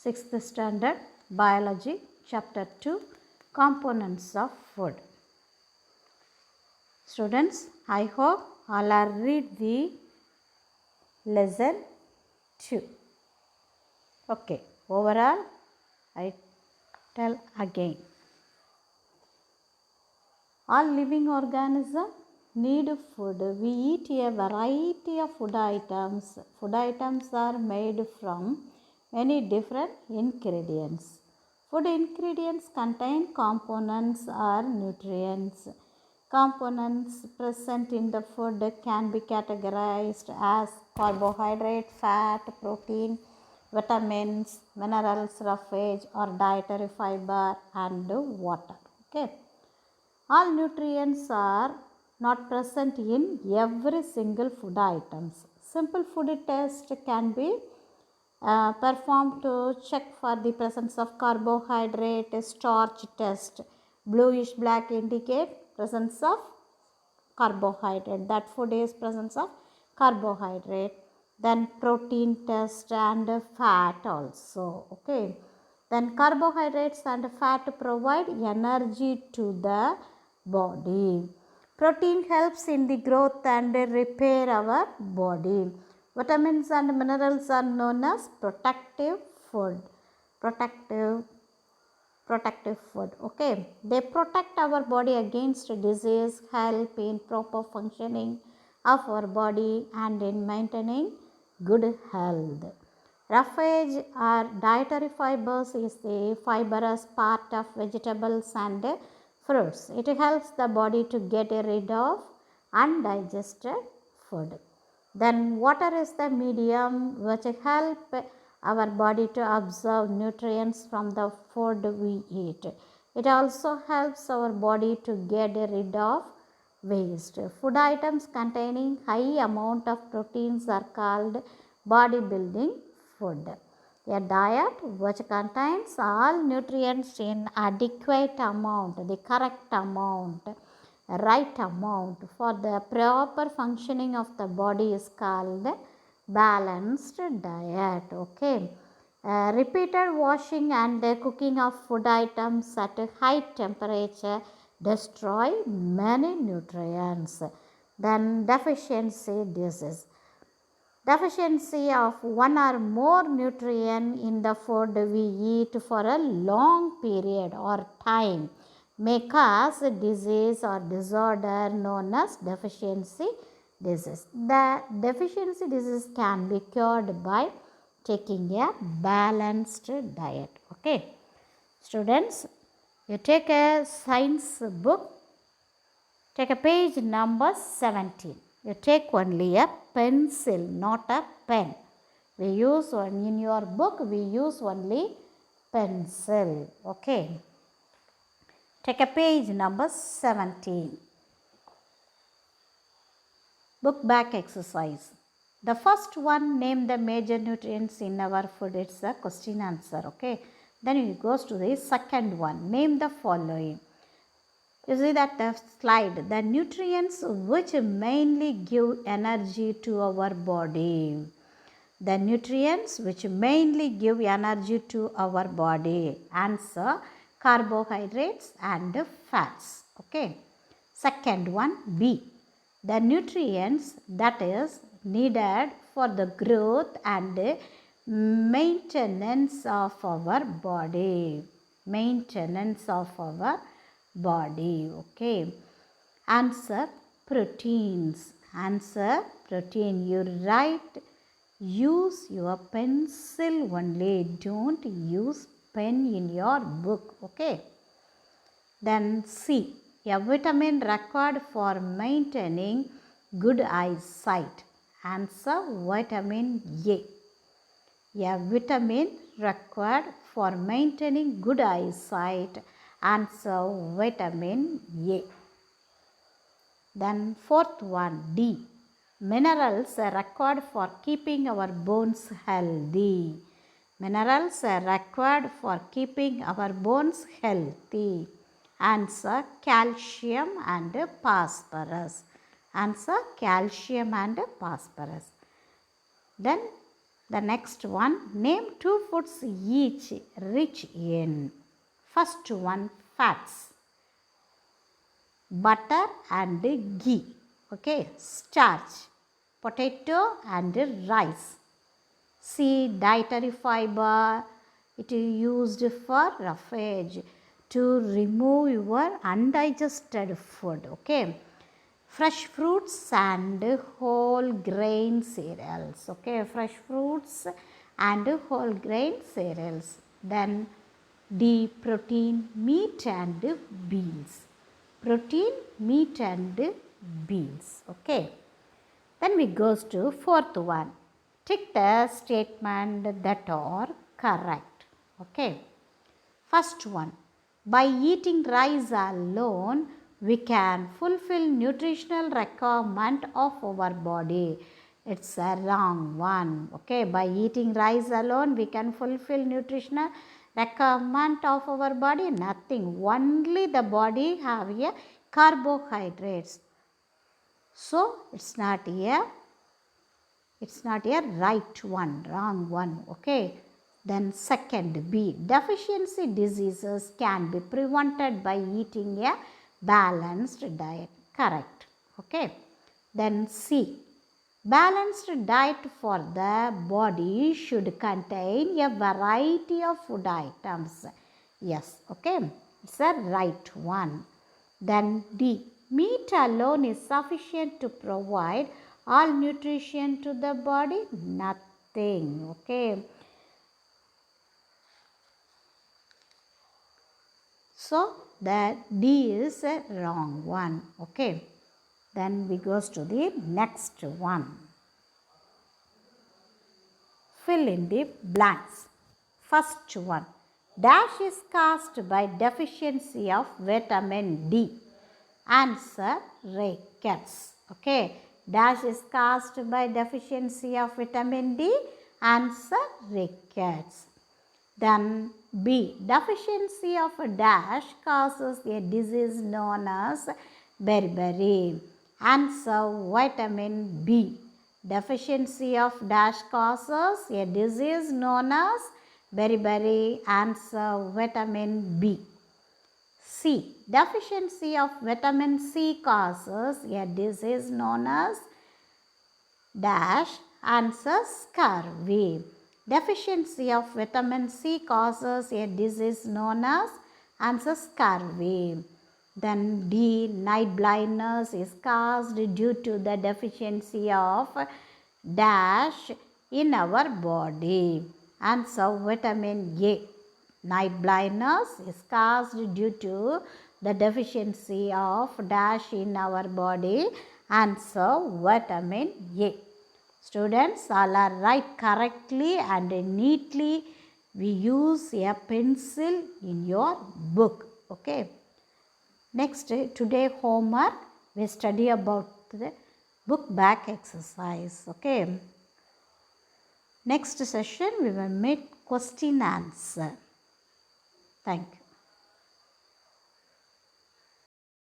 6th Standard Biology, Chapter 2, Components of Food. Students, I hope all are read the lesson 2. Okay, overall I tell again. All living organisms need food. We eat a variety of food items. Food items are made from many different ingredients. Food ingredients contain components or nutrients. Components present in the food can be categorized as carbohydrate, fat, protein, vitamins, minerals, roughage or dietary fiber and water. Okay. All nutrients are not present in every single food items. Simple food test can be performed to check for the presence of carbohydrate. Starch test, bluish black indicate presence of carbohydrate. That food is presence of carbohydrate. Then protein test and fat also. Okay. Then carbohydrates and fat provide energy to the body. Protein helps in the growth and repair our body. Vitamins and minerals are known as protective food. Protective food. Okay, they protect our body against disease, help in proper functioning of our body and in maintaining good health. Roughage or dietary fibers is the fibrous part of vegetables and fruits. It helps the body to get rid of undigested food. Then water is the medium which help our body to absorb nutrients from the food we eat. It also helps our body to get rid of waste. Food items containing high amount of proteins are called bodybuilding food. A diet which contains all nutrients in adequate amount, the correct amount, right amount for the proper functioning of the body is called balanced diet. Okay. Repeated washing and cooking of food items at a high temperature destroy many nutrients. Then deficiency disease. Deficiency of one or more nutrient in the food we eat for a long period or time may cause disease or disorder known as deficiency disease. The deficiency disease can be cured by taking a balanced diet. Okay. Students, you take a science book, take a page number 17. You take only a pencil, not a pen. We use one in your book, we use only pencil. Okay. Take a page number 17. Book back exercise. The first one, name the major nutrients in our food. It's a question answer. Okay. Then it goes to the second one. Name the following. You see that the slide. The nutrients which mainly give energy to our body. The nutrients which mainly give energy to our body. Answer, carbohydrates and fats. Okay. Second one, B. The nutrients that is needed for the growth and maintenance of our body. Maintenance of our body. Okay. Answer, proteins. Answer, protein. You write, use your pencil only. Don't use pen in your book. Okay. Then C. A vitamin required for maintaining good eyesight. Answer, vitamin A. A vitamin required for maintaining good eyesight. Answer, vitamin A. Then fourth one, D. Minerals are required for keeping our bones healthy. Minerals are required for keeping our bones healthy. Answer, calcium and phosphorus. Answer, calcium and phosphorus. Then The next one, name 2 foods each rich in. First one, fats, butter and ghee. Okay, starch, potato and rice. C, dietary fiber, it is used for roughage, to remove your undigested food. Okay, fresh fruits and whole grain cereals. Okay, fresh fruits and whole grain cereals. Then D, protein, meat and beans. Protein, meat and beans. Okay, then we goes to fourth one. Tick the statement that are correct. Okay, first one, by eating rice alone, we can fulfill nutritional requirement of our body. It's a wrong one. Okay, by eating rice alone, we can fulfill nutritional requirement of our body? Nothing. Only the body have a carbohydrates. So, it's not a right one, wrong one. Okay. Then second, B, deficiency diseases can be prevented by eating a balanced diet. Correct. Okay. Then C, balanced diet for the body should contain a variety of food items. Yes. Okay. It's a right one. Then D, meat alone is sufficient to provide all nutrition to the body? Nothing. Okay. So, that D is a wrong one. Okay. Then we goes to the next one. Fill in the blanks. First one, dash is caused by deficiency of vitamin D. Answer, rickets. Okay. Dash is caused by deficiency of vitamin D. Answer, rickets. Then B, deficiency of a dash causes a disease known as beriberi. Answer, vitamin B. Deficiency of dash causes a disease known as beriberi. Answer, vitamin B. C, deficiency of vitamin C causes a disease known as dash. Answer, scurvy. Deficiency of vitamin C causes a disease known as answer, scurvy. Then D, night blindness is caused due to the deficiency of dash in our body. Answer, vitamin A. Night blindness is caused due to the deficiency of dash in our body. Answer, vitamin A. Students, all are right correctly and neatly. We use a pencil in your book. Okay. Next, today homework, we study about the book back exercise. Okay. Next session, we will meet question answer. Thank you.